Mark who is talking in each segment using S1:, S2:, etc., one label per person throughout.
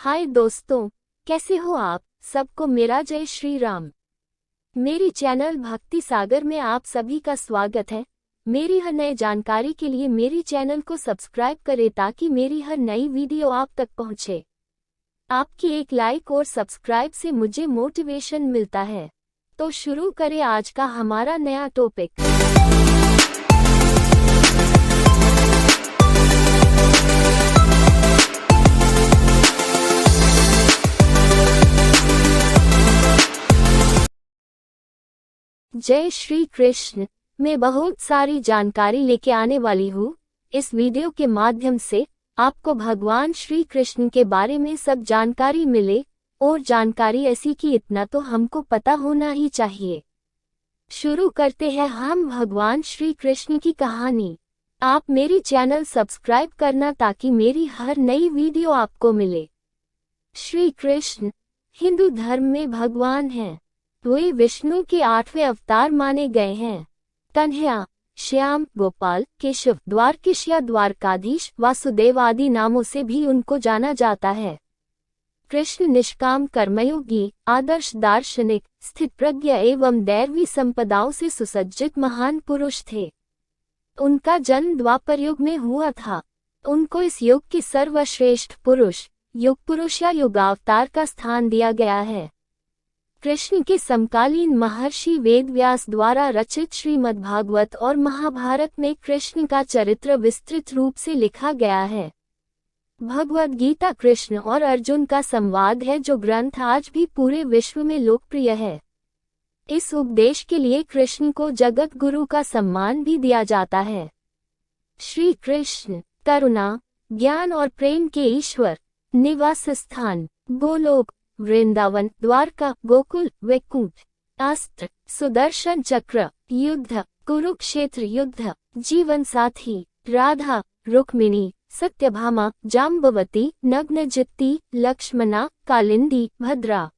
S1: हाय दोस्तों, कैसे हो आप सबको मेरा जय श्री राम। मेरी चैनल भक्ति सागर में आप सभी का स्वागत है। मेरी हर नई जानकारी के लिए मेरी चैनल को सब्सक्राइब करें ताकि मेरी हर नई वीडियो आप तक पहुंचे। आपकी एक लाइक और सब्सक्राइब से मुझे मोटिवेशन मिलता है। तो शुरू करें आज का हमारा नया टॉपिक। जय श्री कृष्ण। मैं बहुत सारी जानकारी लेके आने वाली हूँ। इस वीडियो के माध्यम से आपको भगवान श्री कृष्ण के बारे में सब जानकारी मिले, और जानकारी ऐसी कि इतना तो हमको पता होना ही चाहिए। शुरू करते हैं हम भगवान श्री कृष्ण की कहानी। आप मेरी चैनल सब्सक्राइब करना ताकि मेरी हर नई वीडियो आपको मिले। श्री कृष्ण हिंदू धर्म में भगवान हैं। वे विष्णु के 8वें अवतार माने गए हैं। कन्हैया, श्याम, गोपाल, केशव, द्वारकीश या द्वारकाधीश, वासुदेव आदि नामों से भी उनको जाना जाता है। कृष्ण निष्काम कर्मयोगी, आदर्श दार्शनिक, स्थित प्रज्ञ एवं दैवी संपदाओं से सुसज्जित महान पुरुष थे। उनका जन्म द्वापर युग में हुआ था। उनको इस युग के सर्वश्रेष्ठ पुरुष, युग पुरुष या युगावतार का स्थान दिया गया है। कृष्ण के समकालीन महर्षि वेदव्यास द्वारा रचित श्रीमद्भागवत और महाभारत में कृष्ण का चरित्र विस्तृत रूप से लिखा गया है। भगवद गीता कृष्ण और अर्जुन का संवाद है, जो ग्रंथ आज भी पूरे विश्व में लोकप्रिय है। इस उपदेश के लिए कृष्ण को जगत गुरु का सम्मान भी दिया जाता है। श्री कृष्ण करुणा, ज्ञान और प्रेम के ईश्वर, निवास स्थान गोलोक, वृंदावन, द्वारका, गोकुल, वैकुंठ, अस्त्र, सुदर्शन चक्र, युद्ध, कुरुक्षेत्र युद्ध, जीवन साथी, राधा, रुक्मिणी, सत्यभामा, जाम्बवती, नग्नजित्ती, लक्ष्मणा, कालिंदी, भद्रा।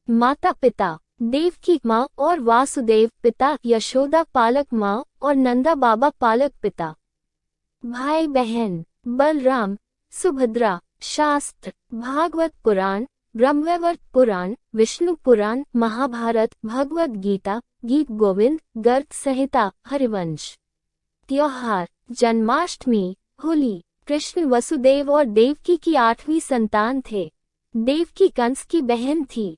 S1: माता पिता देवकी माँ और वासुदेव पिता, यशोदा पालक माँ और नंदा बाबा पालक पिता। भाई बहन बलराम, सुभद्रा। शास्त्र भागवत पुराण, ब्रह्मवैवर्त पुराण, विष्णु पुराण, महाभारत, भगवद गीता, गीत गोविंद, गर्ग संहिता, हरिवंश। त्योहार जन्माष्टमी, होली। कृष्ण वसुदेव और देवकी की 8वीं संतान थे। देवकी कंस की बहन थी।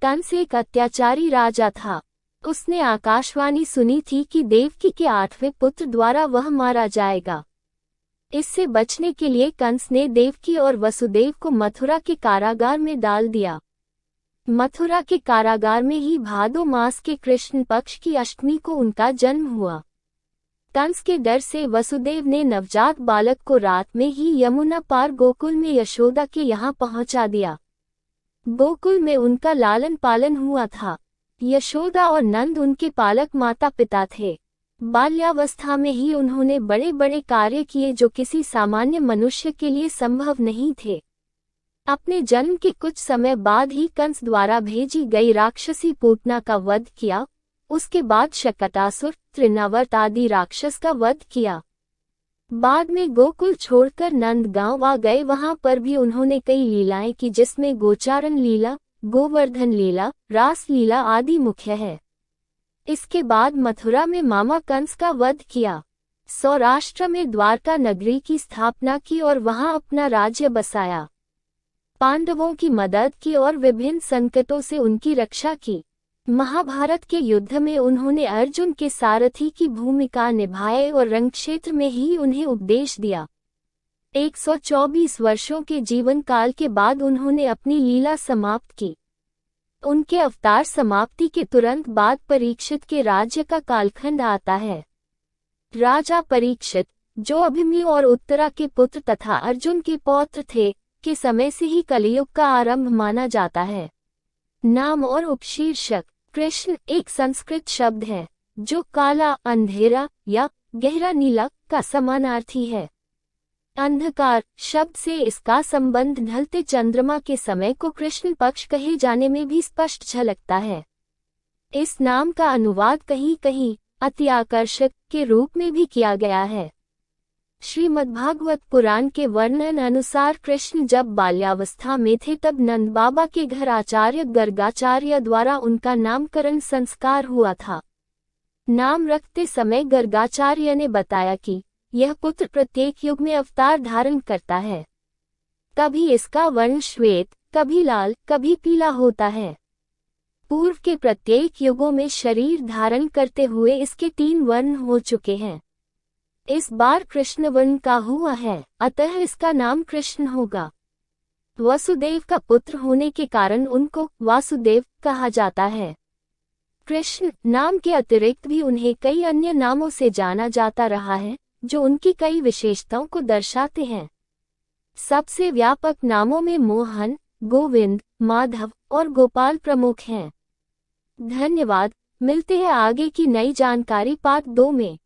S1: कंस एक अत्याचारी राजा था। उसने आकाशवाणी सुनी थी कि देवकी के 8वें पुत्र द्वारा वह मारा जाएगा। इससे बचने के लिए कंस ने देवकी और वसुदेव को मथुरा के कारागार में डाल दिया। मथुरा के कारागार में ही भादो मास के कृष्ण पक्ष की अष्टमी को उनका जन्म हुआ। कंस के डर से वसुदेव ने नवजात बालक को रात में ही यमुना पार गोकुल में यशोदा के यहाँ पहुंचा दिया। गोकुल में उनका लालन पालन हुआ था। यशोदा और नंद उनके पालक माता पिता थे। बाल्यावस्था में ही उन्होंने बड़े बड़े कार्य किए जो किसी सामान्य मनुष्य के लिए संभव नहीं थे। अपने जन्म के कुछ समय बाद ही कंस द्वारा भेजी गई राक्षसी पूतना का वध किया। उसके बाद शकटासुर, तृणावर्त आदि राक्षस का वध किया। बाद में गोकुल छोड़कर नंद गांव आ गए। वहां पर भी उन्होंने कई लीलाएं की, जिसमें गोचारण लीला, गोवर्धन लीला, रास लीला आदि मुख्य है। इसके बाद मथुरा में मामा कंस का वध किया। सौराष्ट्र में द्वारका नगरी की स्थापना की और वहां अपना राज्य बसाया। पांडवों की मदद की और विभिन्न संकटों से उनकी रक्षा की। महाभारत के युद्ध में उन्होंने अर्जुन के सारथी की भूमिका निभाई और रणक्षेत्र में ही उन्हें उपदेश दिया। 124 वर्षों के जीवन काल के बाद उन्होंने अपनी लीला समाप्त की। उनके अवतार समाप्ति के तुरंत बाद परीक्षित के राज्य का कालखंड आता है। राजा परीक्षित, जो अभिमन्यु और उत्तरा के पुत्र तथा अर्जुन के पौत्र थे, के समय से ही कलियुग का आरंभ माना जाता है। नाम और उपशीर्षक। कृष्ण एक संस्कृत शब्द है, जो काला, अंधेरा या गहरा नीला का समानार्थी है। अंधकार शब्द से इसका संबंध ढलते चंद्रमा के समय को कृष्ण पक्ष कहे जाने में भी स्पष्ट झलकता है। इस नाम का अनुवाद कहीं कहीं अति आकर्षक के रूप में भी किया गया है। श्रीमद्भागवत पुराण के वर्णन अनुसार कृष्ण जब बाल्यावस्था में थे तब नंद बाबा के घर आचार्य गर्गाचार्य द्वारा उनका नामकरण संस्कार हुआ था। नाम रखते समय गर्गाचार्य ने बताया कि यह पुत्र प्रत्येक युग में अवतार धारण करता है। कभी इसका वर्ण श्वेत, कभी लाल, कभी पीला होता है। पूर्व के प्रत्येक युगों में शरीर धारण करते हुए इसके 3 वर्ण हो चुके हैं। इस बार कृष्ण वर्ण का हुआ है, अतः इसका नाम कृष्ण होगा। वसुदेव का पुत्र होने के कारण उनको वासुदेव कहा जाता है। कृष्ण नाम के अतिरिक्त भी उन्हें कई अन्य नामों से जाना जाता रहा है, जो उनकी कई विशेषताओं को दर्शाते हैं। सबसे व्यापक नामों में मोहन, गोविंद, माधव और गोपाल प्रमुख हैं। धन्यवाद। मिलते हैं आगे की नई जानकारी पार्ट 2 में।